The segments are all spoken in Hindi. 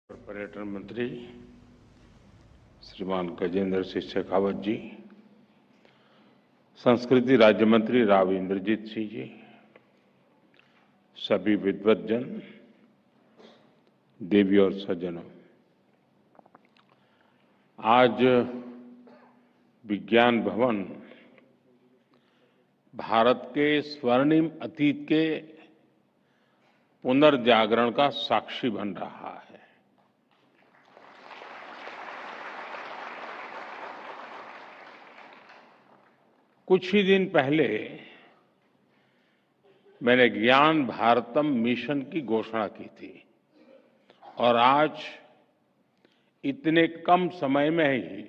पर्यटन मंत्री श्रीमान गजेंद्र सिंह शेखावत जी, संस्कृति राज्य मंत्री राव इंद्रजीत सिंह जी, सभी विद्वतजन, देवी और सज्जनों, आज विज्ञान भवन भारत के स्वर्णिम अतीत के पुनर्जागरण का साक्षी बन रहा है। कुछ ही दिन पहले मैंने ज्ञान भारतम मिशन की घोषणा की थी और आज इतने कम समय में ही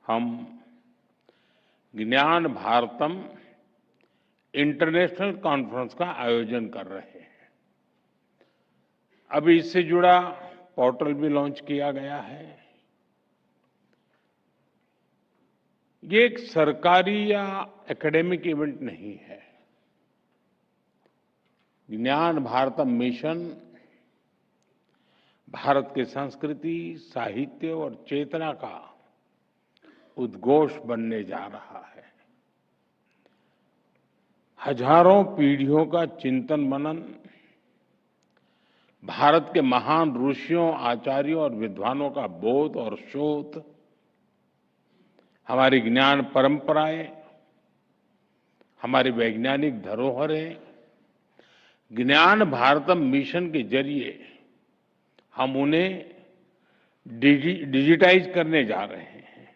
हम ज्ञान भारतम इंटरनेशनल कॉन्फ्रेंस का आयोजन कर रहे हैं। अभी इससे जुड़ा पोर्टल भी लॉन्च किया गया है। ये एक सरकारी या एकेडमिक इवेंट नहीं है। ज्ञान भारतम मिशन भारत की संस्कृति, साहित्य और चेतना का उद्घोष बनने जा रहा है। हजारों पीढ़ियों का चिंतन मनन, भारत के महान ऋषियों, आचार्यों और विद्वानों का बोध और शोध, हमारी ज्ञान परंपराएं, हमारी वैज्ञानिक धरोहरें, ज्ञान भारतम मिशन के जरिए हम उन्हें डिजिटाइज करने जा रहे हैं।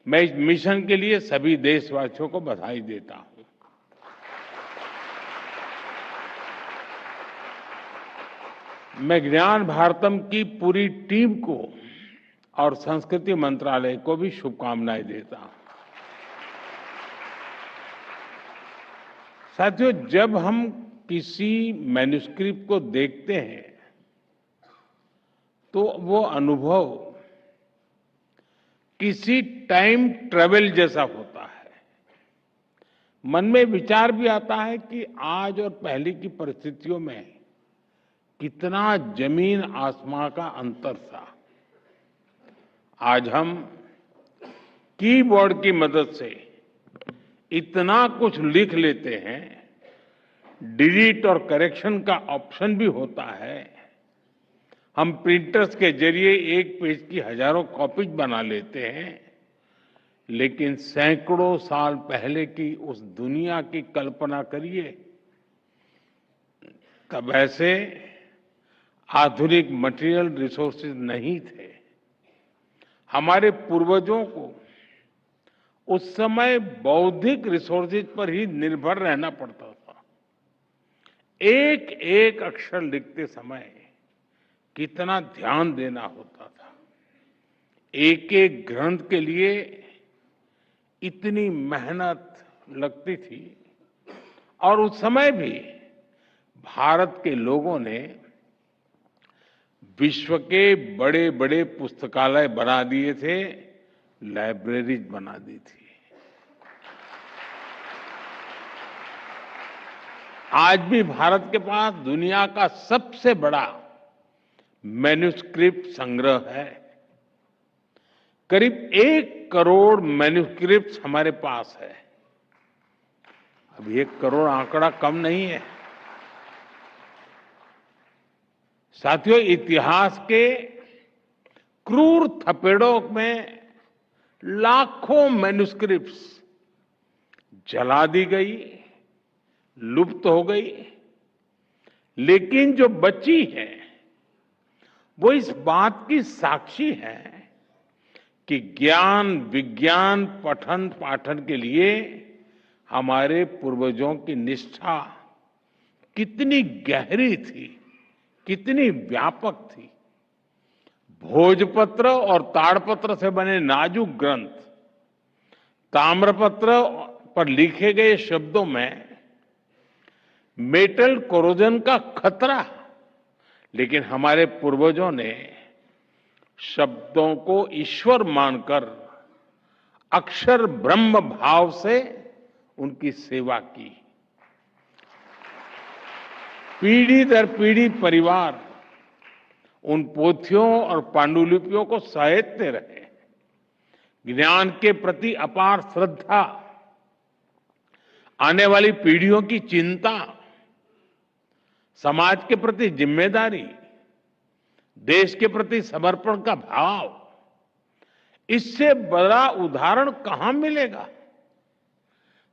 मैं इस मिशन के लिए सभी देशवासियों को बधाई देता हूं। मैं ज्ञान भारतम की पूरी टीम को और संस्कृति मंत्रालय को भी शुभकामनाएं देता हूं। साथियों, जब हम किसी मैन्युस्क्रिप्ट को देखते हैं तो वो अनुभव किसी टाइम ट्रेवल जैसा होता है। मन में विचार भी आता है कि आज और पहले की परिस्थितियों में कितना जमीन आसमां का अंतर था। आज हम कीबोर्ड की मदद से इतना कुछ लिख लेते हैं, डिलीट और करेक्शन का ऑप्शन भी होता है। हम प्रिंटर्स के जरिए एक पेज की हजारों कॉपीज बना लेते हैं, लेकिन सैकड़ों साल पहले की उस दुनिया की कल्पना करिए। तब ऐसे आधुनिक मटेरियल रिसोर्सेज नहीं थे। हमारे पूर्वजों को उस समय बौद्धिक रिसोर्सेज पर ही निर्भर रहना पड़ता था। एक एक अक्षर लिखते समय कितना ध्यान देना होता था। एक एक ग्रंथ के लिए इतनी मेहनत लगती थी और उस समय भी भारत के लोगों ने विश्व के बड़े बड़े पुस्तकालय बना दिए थे, लाइब्रेरीज बना दी थी। आज भी भारत के पास दुनिया का सबसे बड़ा मैन्युस्क्रिप्ट संग्रह है। करीब 1 करोड़ मैन्युस्क्रिप्ट हमारे पास है। अब 1 करोड़ आंकड़ा कम नहीं है। साथियों, इतिहास के क्रूर थपेड़ों में लाखों मैन्युस्क्रिप्ट्स जला दी गई, लुप्त हो गई, लेकिन जो बची है वो इस बात की साक्षी है कि ज्ञान, विज्ञान, पठन पाठन के लिए हमारे पूर्वजों की निष्ठा कितनी गहरी थी, कितनी व्यापक थी। भोजपत्र और ताड़पत्र से बने नाजुक ग्रंथ, ताम्रपत्र पर लिखे गए शब्दों में मेटल कोरोजन का खतरा, लेकिन हमारे पूर्वजों ने शब्दों को ईश्वर मानकर अक्षर ब्रह्म भाव से उनकी सेवा की। पीढ़ी दर पीढ़ी परिवार उन पोथियों और पांडुलिपियों को सहेजते रहे। ज्ञान के प्रति अपार श्रद्धा, आने वाली पीढ़ियों की चिंता, समाज के प्रति जिम्मेदारी, देश के प्रति समर्पण का भाव, इससे बड़ा उदाहरण कहां मिलेगा।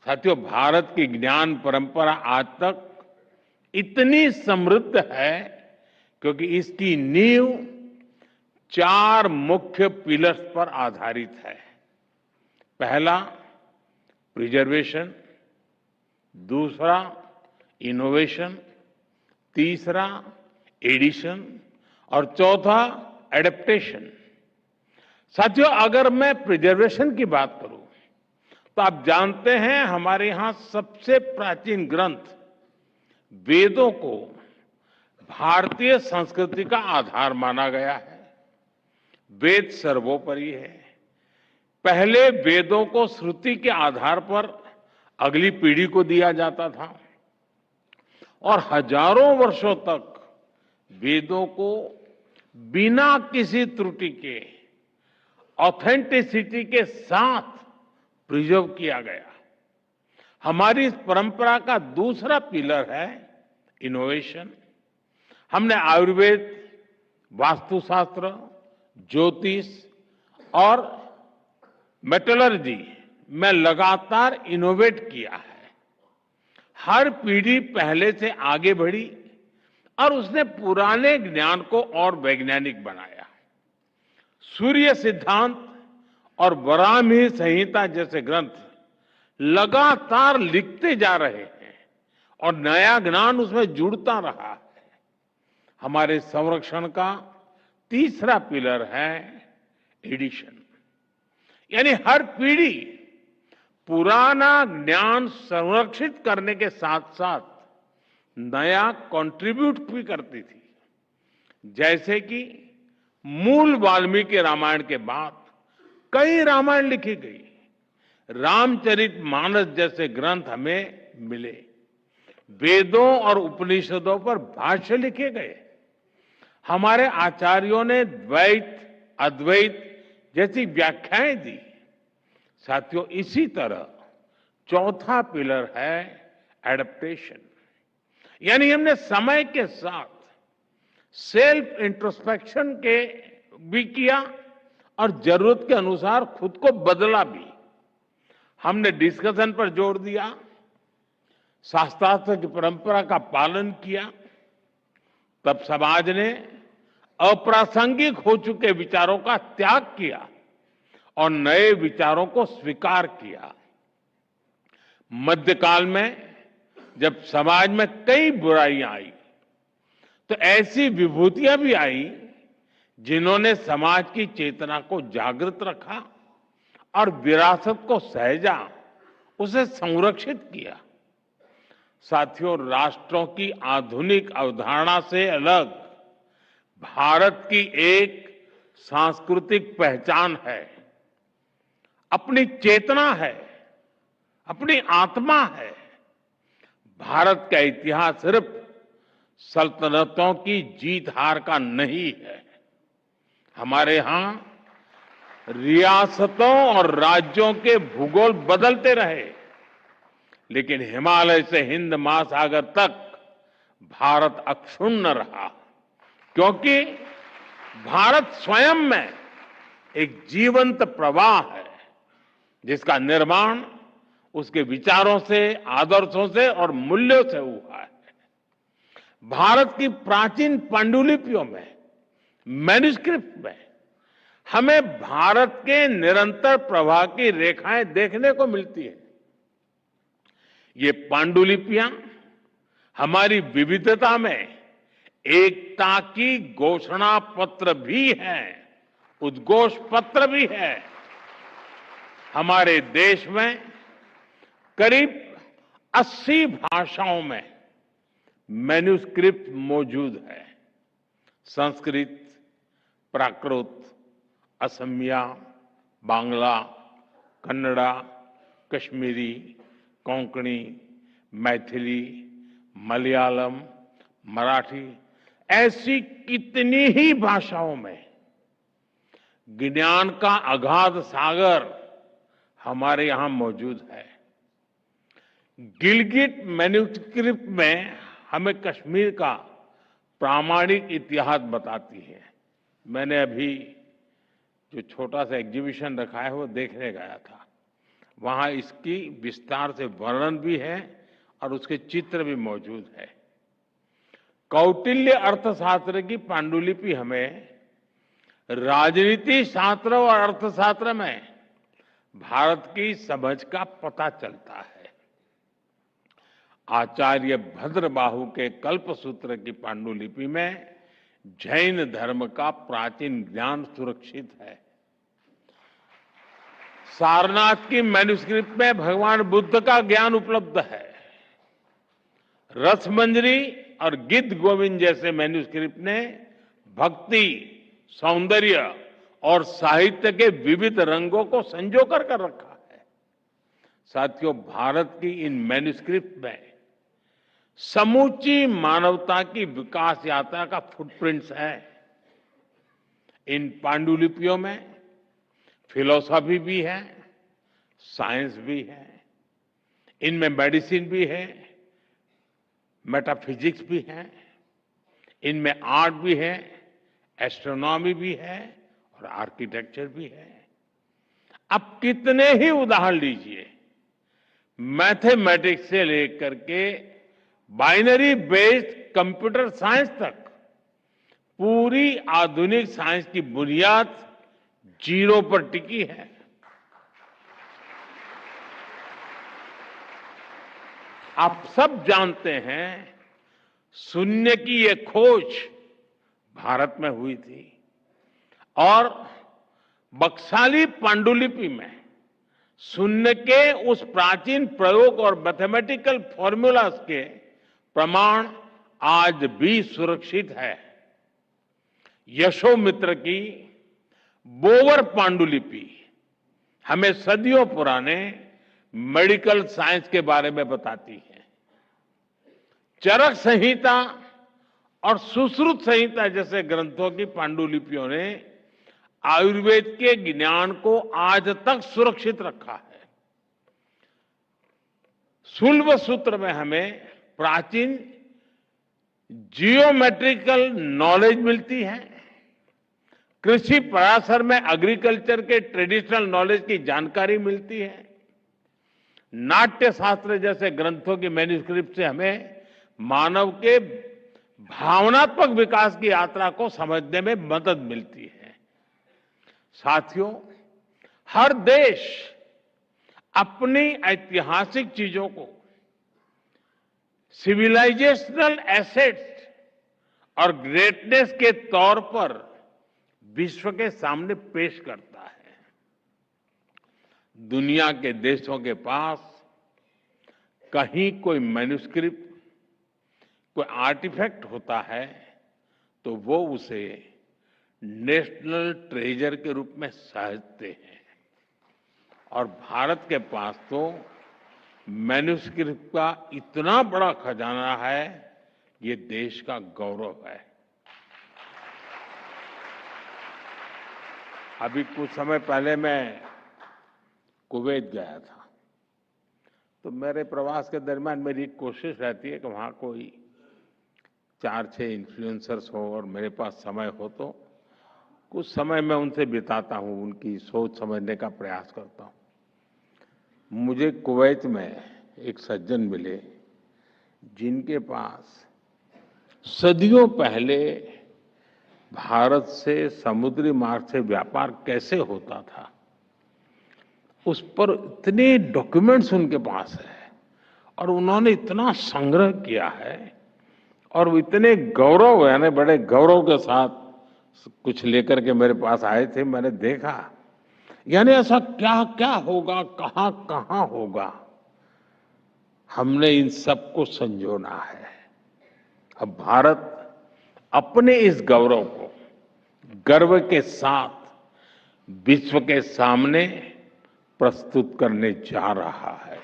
साथियों, भारत की ज्ञान परंपरा आज तक इतनी समृद्ध है क्योंकि इसकी नींव 4 मुख्य पिलर्स पर आधारित है। पहला, प्रिजर्वेशन, दूसरा, इनोवेशन, तीसरा, एडिशन और चौथा, एडेप्टेशन। साथियों, अगर मैं प्रिजर्वेशन की बात करूं तो आप जानते हैं हमारे यहां सबसे प्राचीन ग्रंथ वेदों को भारतीय संस्कृति का आधार माना गया है। वेद सर्वोपरि है। पहले वेदों को श्रुति के आधार पर अगली पीढ़ी को दिया जाता था और हजारों वर्षों तक वेदों को बिना किसी त्रुटि के, ऑथेंटिसिटी के साथ प्रिजर्व किया गया। हमारी इस परंपरा का दूसरा पिलर है इनोवेशन। हमने आयुर्वेद, वास्तुशास्त्र, ज्योतिष और मेटलर्जी में लगातार इनोवेट किया है। हर पीढ़ी पहले से आगे बढ़ी और उसने पुराने ज्ञान को और वैज्ञानिक बनाया। सूर्य सिद्धांत और वराहमिहिर संहिता जैसे ग्रंथ लगातार लिखते जा रहे हैं और नया ज्ञान उसमें जुड़ता रहा है। हमारे संरक्षण का तीसरा पिलर है एडिशन, यानी हर पीढ़ी पुराना ज्ञान संरक्षित करने के साथ साथ नया कंट्रीब्यूट भी करती थी। जैसे कि मूल वाल्मीकि रामायण के बाद कई रामायण लिखी गई, रामचरितमानस जैसे ग्रंथ हमें मिले, वेदों और उपनिषदों पर भाष्य लिखे गए। हमारे आचार्यों ने द्वैत, अद्वैत जैसी व्याख्याएं दी। साथियों, इसी तरह चौथा पिलर है एडेप्टेशन, यानी हमने समय के साथ सेल्फ इंट्रोस्पेक्शन के भी किया और जरूरत के अनुसार खुद को बदला भी। हमने डिस्कशन पर जोर दिया, शास्त्रार्थ की परंपरा का पालन किया, तब समाज ने अप्रासंगिक हो चुके विचारों का त्याग किया और नए विचारों को स्वीकार किया। मध्यकाल में जब समाज में कई बुराइयां आई तो ऐसी विभूतियां भी आई जिन्होंने समाज की चेतना को जागृत रखा और विरासत को सहेजा, उसे संरक्षित किया। साथियों, राष्ट्रों की आधुनिक अवधारणा से अलग भारत की एक सांस्कृतिक पहचान है, अपनी चेतना है, अपनी आत्मा है। भारत का इतिहास सिर्फ सल्तनतों की जीत हार का नहीं है। हमारे यहां रियासतों और राज्यों के भूगोल बदलते रहे, लेकिन हिमालय से हिंद महासागर तक भारत अक्षुण्ण रहा, क्योंकि भारत स्वयं में एक जीवंत प्रवाह है जिसका निर्माण उसके विचारों से, आदर्शों से और मूल्यों से हुआ है। भारत की प्राचीन पांडुलिपियों में, मैन्युस्क्रिप्ट में हमें भारत के निरंतर प्रवाह की रेखाएं देखने को मिलती है। ये पांडुलिपियां हमारी विविधता में एकता की घोषणा पत्र भी है, उद्घोष पत्र भी है। हमारे देश में करीब 80 भाषाओं में मैन्युस्क्रिप्ट मौजूद है। संस्कृत, प्राकृत, असमिया, बांग्ला, कन्नड़ा, कश्मीरी, कोंकणी, मैथिली, मलयालम, मराठी, ऐसी कितनी ही भाषाओं में ज्ञान का अगाध सागर हमारे यहां मौजूद है। गिलगिट मैन्युस्क्रिप्ट में हमें कश्मीर का प्रामाणिक इतिहास बताती है। मैंने अभी जो छोटा सा एग्जीबिशन रखा है वो देखने गया था। वहां इसकी विस्तार से वर्णन भी है और उसके चित्र भी मौजूद है। कौटिल्य अर्थशास्त्र की पांडुलिपि हमें राजनीति शास्त्र और अर्थशास्त्र में भारत की समझ का पता चलता है। आचार्य भद्रबाहु के कल्पसूत्र की पांडुलिपि में जैन धर्म का प्राचीन ज्ञान सुरक्षित है। सारनाथ की मैन्युस्क्रिप्ट में भगवान बुद्ध का ज्ञान उपलब्ध है। रसमंजरी और गीत गोविंद जैसे मैन्युस्क्रिप्ट ने भक्ति, सौंदर्य और साहित्य के विविध रंगों को संजो कर रखा है। साथियों, भारत की इन मैन्युस्क्रिप्ट में समूची मानवता की विकास यात्रा का फुटप्रिंट्स है। इन पांडुलिपियों में फिलॉसफी भी है, साइंस भी है, इनमें मेडिसिन भी है, मेटाफिजिक्स भी है, इनमें आर्ट भी है, एस्ट्रोनॉमी भी है और आर्किटेक्चर भी है। अब कितने ही उदाहरण लीजिए, मैथमेटिक्स से लेकर के बाइनरी बेस्ड कंप्यूटर साइंस तक पूरी आधुनिक साइंस की बुनियाद जीरो पर टिकी है। आप सब जानते हैं, शून्य की ये खोज भारत में हुई थी और बक्साली पांडुलिपि में शून्य के उस प्राचीन प्रयोग और मैथमेटिकल फॉर्मूलाज के प्रमाण आज भी सुरक्षित है। यशोमित्र की बोवर पांडुलिपि हमें सदियों पुराने मेडिकल साइंस के बारे में बताती है। चरक संहिता और सुश्रुत संहिता जैसे ग्रंथों की पांडुलिपियों ने आयुर्वेद के ज्ञान को आज तक सुरक्षित रखा है। शूल्व सूत्र में हमें प्राचीन जियोमेट्रिकल नॉलेज मिलती है। कृषि पराशर में एग्रीकल्चर के ट्रेडिशनल नॉलेज की जानकारी मिलती है। नाट्य शास्त्र जैसे ग्रंथों की मैन्युस्क्रिप्ट से हमें मानव के भावनात्मक विकास की यात्रा को समझने में मदद मिलती है। साथियों, हर देश अपनी ऐतिहासिक चीजों को सिविलाइजेशनल एसेट्स और ग्रेटनेस के तौर पर विश्व के सामने पेश करता है। दुनिया के देशों के पास कहीं कोई मैन्युस्क्रिप्ट, कोई आर्टिफैक्ट होता है तो वो उसे नेशनल ट्रेजर के रूप में सहेजते हैं और भारत के पास तो मैन्युस्क्रिप्ट का इतना बड़ा खजाना है, ये देश का गौरव है। अभी कुछ समय पहले मैं कुवैत गया था, तो मेरे प्रवास के दरमियान मेरी कोशिश रहती है कि वहां कोई 4-6 इन्फ्लुएंसर्स हो और मेरे पास समय हो तो कुछ समय मैं उनसे बिताता हूं, उनकी सोच समझने का प्रयास करता हूं। मुझे कुवैत में एक सज्जन मिले जिनके पास सदियों पहले भारत से समुद्री मार्ग से व्यापार कैसे होता था, उस पर इतने डॉक्यूमेंट्स उनके पास है और उन्होंने इतना संग्रह किया है और वो इतने गौरव, यानी बड़े गौरव के साथ कुछ लेकर के मेरे पास आए थे। मैंने देखा, यानी ऐसा क्या क्या होगा, कहां कहां होगा, हमने इन सबको संजोना है। अब भारत अपने इस गौरव को गर्व के साथ विश्व के सामने प्रस्तुत करने जा रहा है।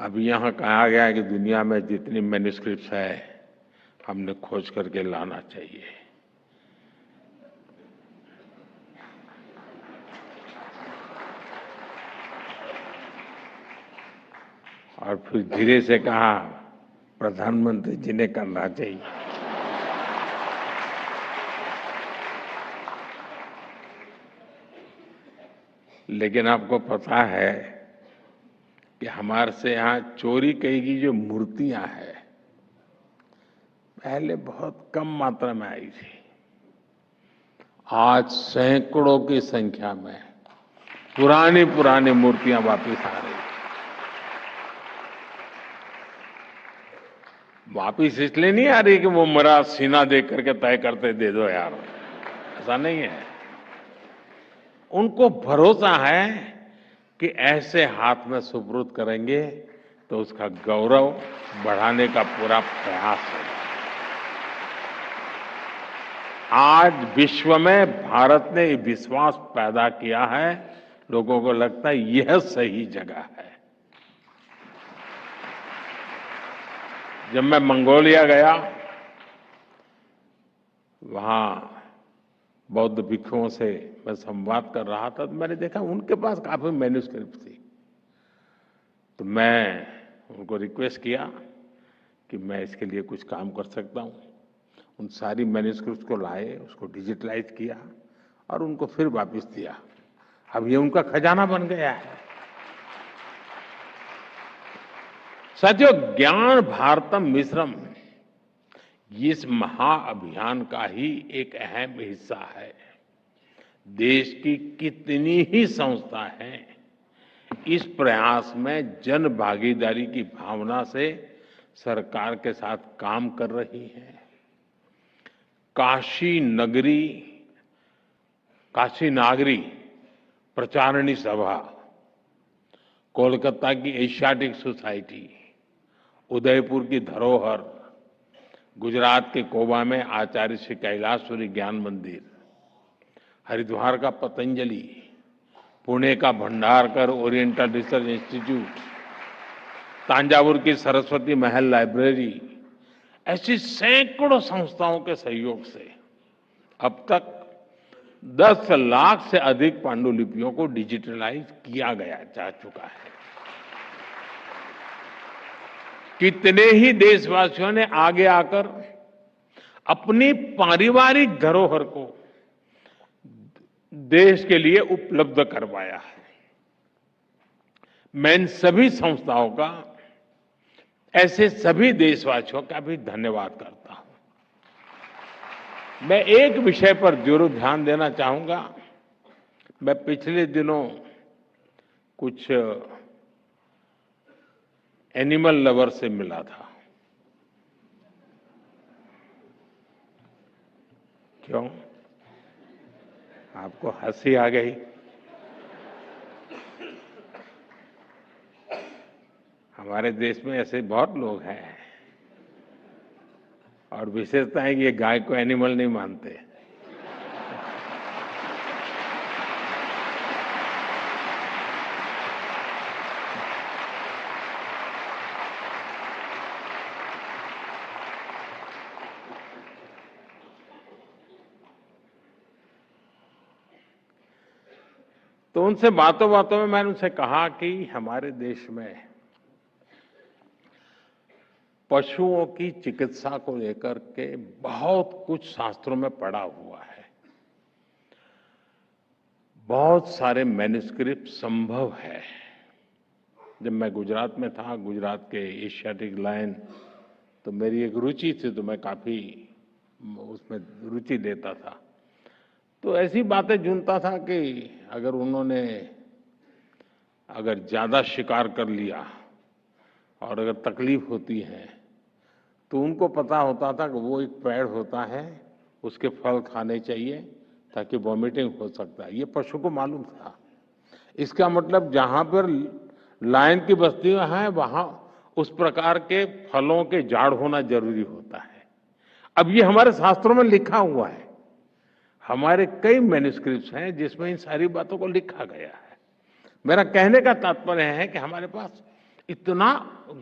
अभी यहाँ कहा गया है कि दुनिया में जितनी मैन्युस्क्रिप्ट्स है हमने खोज करके लाना चाहिए। और फिर धीरे से कहा प्रधानमंत्री जी ने करना चाहिए। लेकिन आपको पता है कि हमारे से यहाँ चोरी की जो मूर्तियां हैं पहले बहुत कम मात्रा में आई थी, आज सैकड़ों की संख्या में पुरानी पुरानी मूर्तियां वापस आ रही। वापिस इसलिए नहीं आ रही कि वो मेरा सीना देख करके तय करते दे दो यार, ऐसा नहीं है। उनको भरोसा है कि ऐसे हाथ में सुपुर्द करेंगे तो उसका गौरव बढ़ाने का पूरा प्रयास होगा। आज विश्व में भारत ने विश्वास पैदा किया है, लोगों को लगता है यह सही जगह है। जब मैं मंगोलिया गया, वहां बौद्ध भिक्षुओं से मैं संवाद कर रहा था, तो मैंने देखा उनके पास काफी मैन्युस्क्रिप्ट थी। तो मैं उनको रिक्वेस्ट किया कि मैं इसके लिए कुछ काम कर सकता हूं। उन सारी मैन्युस्क्रिप्ट को लाए, उसको डिजिटलाइज किया और उनको फिर वापस दिया। अब ये उनका खजाना बन गया है। साथियों, ज्ञान भारतम मिश्रम इस महाअभियान का ही एक अहम हिस्सा है। देश की कितनी ही संस्था हैं इस प्रयास में जन भागीदारी की भावना से सरकार के साथ काम कर रही हैं। काशी नागरी प्रचारणी सभा, कोलकाता की एशियाटिक सोसाइटी, उदयपुर की धरोहर, गुजरात के कोबा में आचार्य श्री कैलाशपुरी ज्ञान मंदिर, हरिद्वार का पतंजलि, पुणे का Bhandarkar oriental research institute, Thanjavur की सरस्वती महल लाइब्रेरी, ऐसी सैकड़ों संस्थाओं के सहयोग से अब तक 10 लाख से अधिक पांडुलिपियों को डिजिटलाइज किया जा चुका है। कितने ही देशवासियों ने आगे आकर अपनी पारिवारिक धरोहर को देश के लिए उपलब्ध करवाया है। मैं इन सभी संस्थाओं का, ऐसे सभी देशवासियों का भी धन्यवाद करता हूं। मैं एक विषय पर जरूर ध्यान देना चाहूंगा। मैं पिछले दिनों कुछ एनिमल लवर से मिला था। क्यों? आपको हंसी आ गई? हमारे देश में ऐसे बहुत लोग हैं और विशेषता है कि ये गाय को एनिमल नहीं मानते। तो उनसे बातों बातों में मैंने उनसे कहा कि हमारे देश में पशुओं की चिकित्सा को लेकर के बहुत कुछ शास्त्रों में पढ़ा हुआ है। बहुत सारे मैन्युस्क्रिप्ट संभव है। जब मैं गुजरात में था, गुजरात के एशियाटिक लायन, तो मेरी एक रुचि थी, तो मैं काफी उसमें रुचि लेता था। तो ऐसी बातें ढूंढता था कि अगर ज्यादा शिकार कर लिया और अगर तकलीफ होती है तो उनको पता होता था कि वो एक पेड़ होता है, उसके फल खाने चाहिए ताकि वॉमिटिंग हो सकता है। ये पशु को मालूम था। इसका मतलब जहां पर लायन की बस्तियां हैं वहां उस प्रकार के फलों के झाड़ होना जरूरी होता है। अब ये हमारे शास्त्रों में लिखा हुआ है। हमारे कई मैन्युस्क्रिप्ट्स हैं जिसमें इन सारी बातों को लिखा गया है। मेरा कहने का तात्पर्य है कि हमारे पास इतना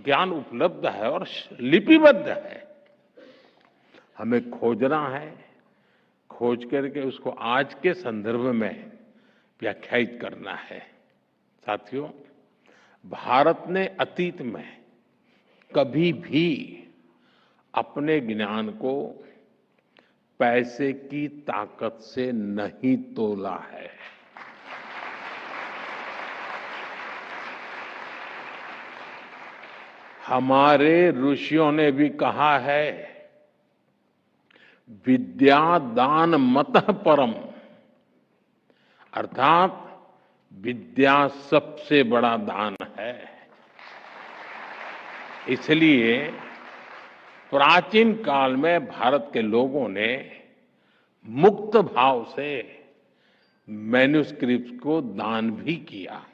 ज्ञान उपलब्ध है और लिपिबद्ध है। हमें खोजना है, खोज करके उसको आज के संदर्भ में व्याख्यायित करना है। साथियों, भारत ने अतीत में कभी भी अपने ज्ञान को पैसे की ताकत से नहीं तोला है। हमारे ऋषियों ने भी कहा है, विद्या दान मतः परम, अर्थात विद्या सबसे बड़ा दान है। इसलिए प्राचीन काल में भारत के लोगों ने मुक्त भाव से मैन्युस्क्रिप्ट को दान भी किया।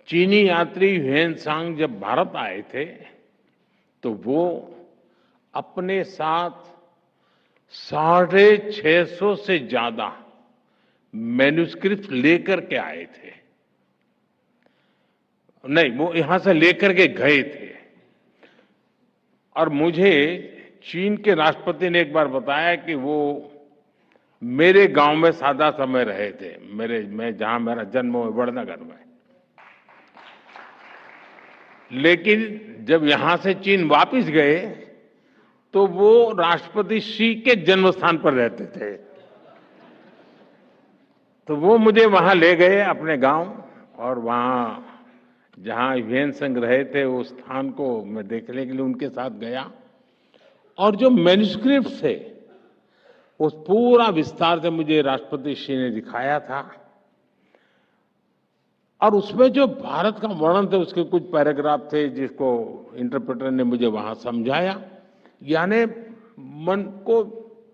चीनी यात्री ह्वेनसांग जब भारत आए थे तो वो अपने साथ 650 से ज्यादा मैन्युस्क्रिप्ट लेकर के आए थे। नहीं, वो यहां से लेकर के गए थे। और मुझे चीन के राष्ट्रपति ने एक बार बताया कि वो मेरे गांव में सादा समय रहे थे, मैं जहां मेरा जन्म हुआ वड़नगर में। लेकिन जब यहां से चीन वापस गए तो वो राष्ट्रपति शी के जन्म स्थान पर रहते थे। तो वो मुझे वहां ले गए अपने गांव, और वहां जहां ह्वेनसांग रहे थे उस स्थान को मैं देखने के लिए उनके साथ गया। और जो मैन्युस्क्रिप्ट थे उस पूरा विस्तार से मुझे राष्ट्रपति शी ने दिखाया था। और उसमें जो भारत का वर्णन थे उसके कुछ पैराग्राफ थे जिसको इंटरप्रेटर ने मुझे वहां समझाया। यानी मन को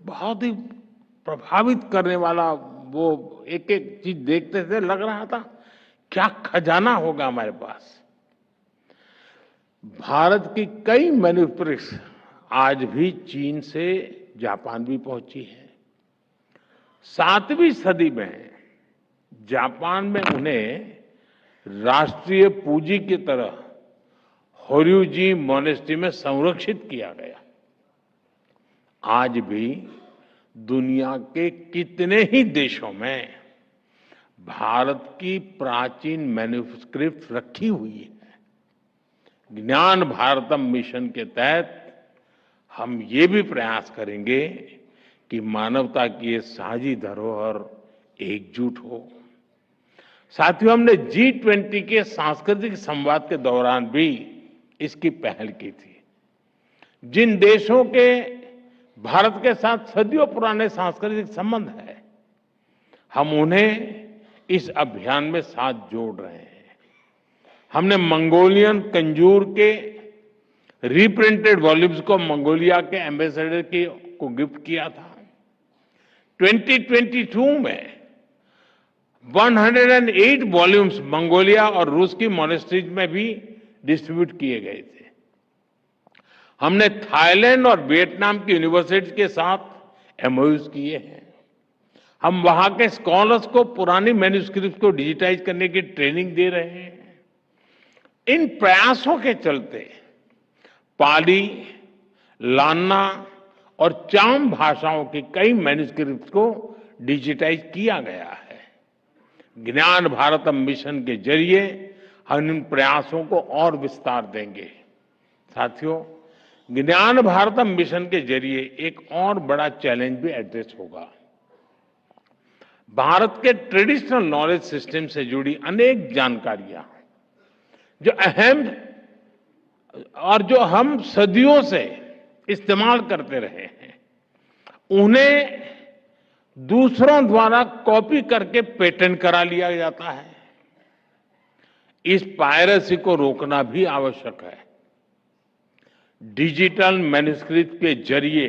बहुत ही प्रभावित करने वाला, वो एक एक चीज देखते थे लग रहा था क्या खजाना होगा हमारे पास। भारत की कई मैन्युस्क्रिप्ट्स आज भी चीन से जापान भी पहुंची है। 7वीं सदी में जापान में उन्हें राष्ट्रीय पूंजी की तरह होर्युजी मोनेस्ट्री में संरक्षित किया गया। आज भी दुनिया के कितने ही देशों में भारत की प्राचीन मैन्युस्क्रिप्ट रखी हुई है। ज्ञान भारतम मिशन के तहत हम ये भी प्रयास करेंगे कि मानवता की ये साझी धरोहर एकजुट हो। साथियों, हमने G20 के सांस्कृतिक संवाद के दौरान भी इसकी पहल की थी। जिन देशों के भारत के साथ सदियों पुराने सांस्कृतिक संबंध है, हम उन्हें इस अभियान में साथ जोड़ रहे हैं। हमने मंगोलियन कंजूर के रिप्रिंटेड वॉल्यूम्स को मंगोलिया के एम्बेसडर को गिफ्ट किया था। 2022 में 108 वॉल्यूम्स मंगोलिया और रूस की मॉनेस्ट्रीज में भी डिस्ट्रीब्यूट किए गए थे। हमने थाईलैंड और वियतनाम की यूनिवर्सिटीज के साथ एमओयूज किए हैं। हम वहां के स्कॉलर्स को पुरानी मैन्युस्क्रिप्ट को डिजिटाइज करने की ट्रेनिंग दे रहे हैं। इन प्रयासों के चलते पाली, लान्ना और चाम भाषाओं की कई मैन्युस्क्रिप्ट को डिजिटाइज किया गया है। ज्ञान भारतम मिशन के जरिए हम इन प्रयासों को और विस्तार देंगे। साथियों, ज्ञान भारतम मिशन के जरिए एक और बड़ा चैलेंज भी एड्रेस होगा। भारत के ट्रेडिशनल नॉलेज सिस्टम से जुड़ी अनेक जानकारियां जो अहम और जो हम सदियों से इस्तेमाल करते रहे हैं, उन्हें दूसरों द्वारा कॉपी करके पेटेंट करा लिया जाता है। इस पायरेसी को रोकना भी आवश्यक है। डिजिटल मैन्युस्क्रिप्ट के जरिए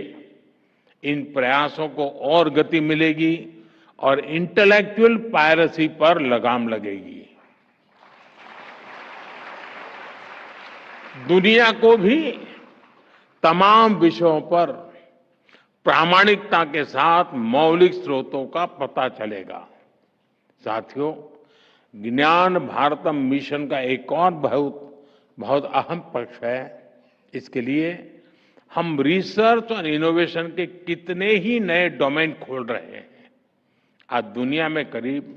इन प्रयासों को और गति मिलेगी और इंटेलेक्चुअल पायरेसी पर लगाम लगेगी। दुनिया को भी तमाम विषयों पर प्रामाणिकता के साथ मौलिक स्रोतों का पता चलेगा। साथियों, ज्ञान भारतम मिशन का एक और बहुत बहुत अहम पक्ष है। इसके लिए हम रिसर्च और इनोवेशन के कितने ही नए डोमेन खोल रहे हैं। आज दुनिया में करीब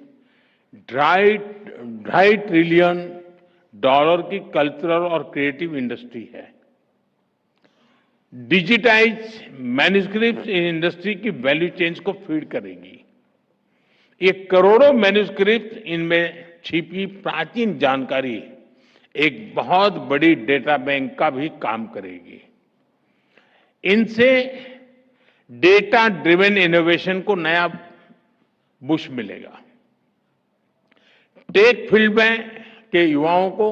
ढाई ढाई ट्रिलियन डॉलर की कल्चरल और क्रिएटिव इंडस्ट्री है। डिजिटाइज मैन्यूस्क्रिप्ट इन इंडस्ट्री की वैल्यू चेन्स को फीड करेगी। ये करोड़ों मैन्यूस्क्रिप्ट इनमें छिपी प्राचीन जानकारी एक बहुत बड़ी डेटा बैंक का भी काम करेगी। इनसे डेटा ड्रिवन इनोवेशन को नया बुश मिलेगा। टेक फील्ड में के युवाओं को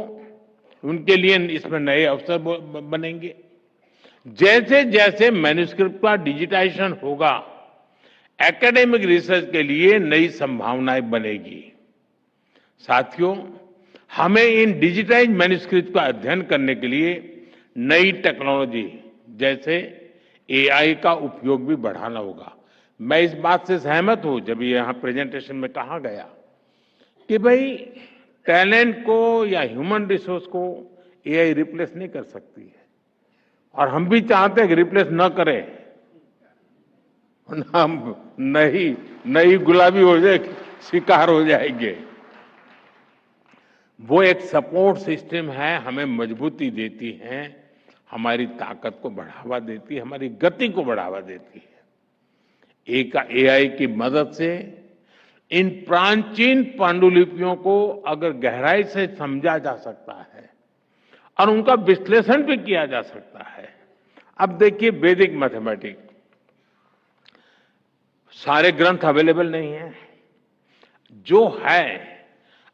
उनके लिए इसमें नए अवसर बनेंगे। जैसे जैसे मैन्यूस्क्रिप्ट का डिजिटाइजेशन होगा, एकेडमिक रिसर्च के लिए नई संभावनाएं बनेगी। साथियों, हमें इन डिजिटाइज मैन्यूस्क्रिप्ट का अध्ययन करने के लिए नई टेक्नोलॉजी जैसे एआई का उपयोग भी बढ़ाना होगा। मैं इस बात से सहमत हूं जब यहां प्रेजेंटेशन में कहा गया कि भाई टैलेंट को या ह्यूमन रिसोर्स को एआई रिप्लेस नहीं कर सकती है, और हम भी चाहते हैं कि रिप्लेस न करे। हम नई गुलाबी हो जाए, शिकार हो जाएंगे। वो एक सपोर्ट सिस्टम है, हमें मजबूती देती है, हमारी ताकत को बढ़ावा देती है, हमारी गति को बढ़ावा देती है। एक एआई की मदद से इन प्राचीन पांडुलिपियों को अगर गहराई से समझा जा सकता है और उनका विश्लेषण भी किया जा सकता है। अब देखिए, वैदिक मैथमेटिक्स सारे ग्रंथ अवेलेबल नहीं है। जो है,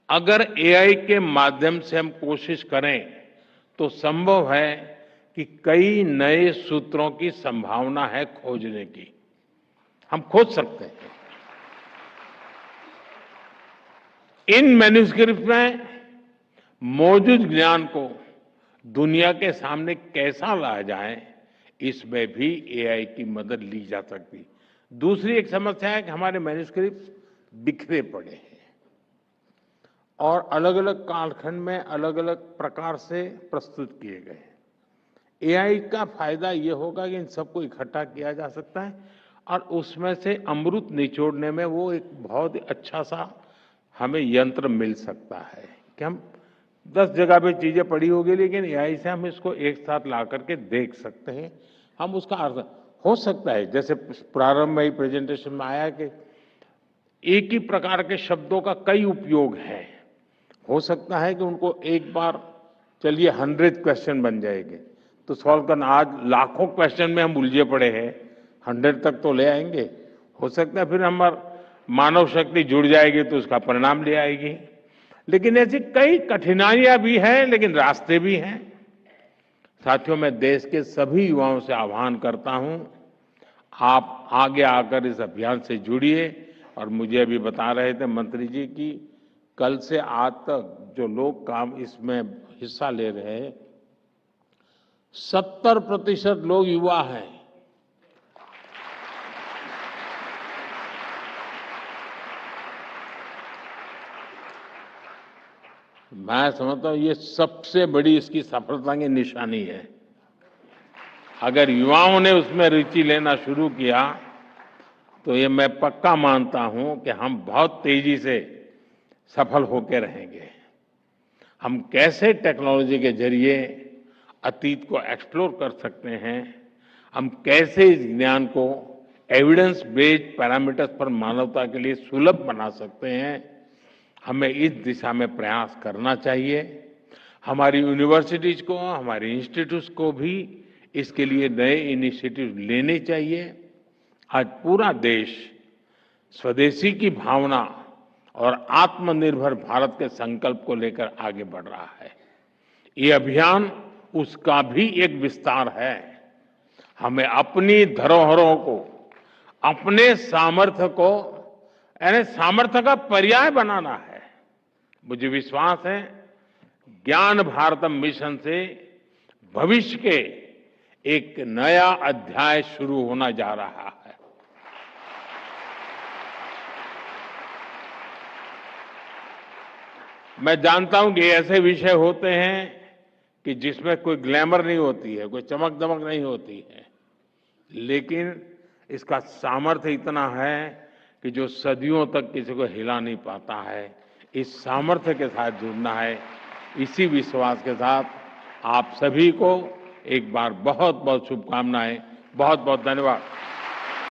अगर एआई के माध्यम से हम कोशिश करें तो संभव है कि कई नए सूत्रों की संभावना है खोजने की। हम खोज सकते हैं। इन मैन्यूस्क्रिप्ट में मौजूद ज्ञान को दुनिया के सामने कैसा लाया जाए, इसमें भी एआई की मदद ली जा सकती। दूसरी एक समस्या है कि हमारे मैन्यूस्क्रिप्ट बिखरे पड़े हैं और अलग अलग कालखंड में अलग अलग प्रकार से प्रस्तुत किए गए हैं। एआई का फायदा ये होगा कि इन सबको इकट्ठा किया जा सकता है और उसमें से अमृत निचोड़ने में वो एक बहुत अच्छा सा हमें यंत्र मिल सकता है कि हम 10 जगह पे चीजें पड़ी होगी, लेकिन एआई से हम इसको एक साथ ला करके देख सकते हैं। हम उसका अर्थ हो सकता है, जैसे प्रारंभ में ही प्रेजेंटेशन में आया कि एक ही प्रकार के शब्दों का कई उपयोग है। हो सकता है कि उनको एक बार चलिए 100 क्वेश्चन बन जाएंगे तो सॉल्व करना। आज लाखों क्वेश्चन में हम उलझे पड़े हैं, 100 तक तो ले आएंगे। हो सकता है फिर हमारा मानव शक्ति जुड़ जाएगी तो उसका परिणाम ले आएगी। लेकिन ऐसी कई कठिनाइयां भी हैं, लेकिन रास्ते भी हैं। साथियों, मैं देश के सभी युवाओं से आह्वान करता हूं, आप आगे आकर इस अभियान से जुड़िए। और मुझे अभी बता रहे थे मंत्री जी की कल से आज तक जो लोग काम इसमें हिस्सा ले रहे हैं, 70% लोग युवा हैं। मैं समझता हूं ये सबसे बड़ी इसकी सफलता की निशानी है। अगर युवाओं ने उसमें रुचि लेना शुरू किया तो ये मैं पक्का मानता हूं कि हम बहुत तेजी से सफल होकर रहेंगे। हम कैसे टेक्नोलॉजी के जरिए अतीत को एक्सप्लोर कर सकते हैं, हम कैसे इस ज्ञान को एविडेंस बेस्ड पैरामीटर्स पर मानवता के लिए सुलभ बना सकते हैं, हमें इस दिशा में प्रयास करना चाहिए। हमारी यूनिवर्सिटीज को, हमारे इंस्टीट्यूट्स को भी इसके लिए नए इनिशिएटिव लेने चाहिए। आज पूरा देश स्वदेशी की भावना और आत्मनिर्भर भारत के संकल्प को लेकर आगे बढ़ रहा है। ये अभियान उसका भी एक विस्तार है। हमें अपनी धरोहरों को, अपने सामर्थ्य को, यानी सामर्थ्य का पर्याय बनाना है। मुझे विश्वास है ज्ञान भारतम मिशन से भविष्य के एक नया अध्याय शुरू होना जा रहा है। मैं जानता हूं कि ऐसे विषय होते हैं कि जिसमें कोई ग्लैमर नहीं होती है, कोई चमक-दमक नहीं होती है। लेकिन इसका सामर्थ्य इतना है कि जो सदियों तक किसी को हिला नहीं पाता है। इस सामर्थ्य के साथ जुड़ना है। इसी विश्वास के साथ आप सभी को एक बार बहुत-बहुत शुभकामनाएं, बहुत-बहुत धन्यवाद।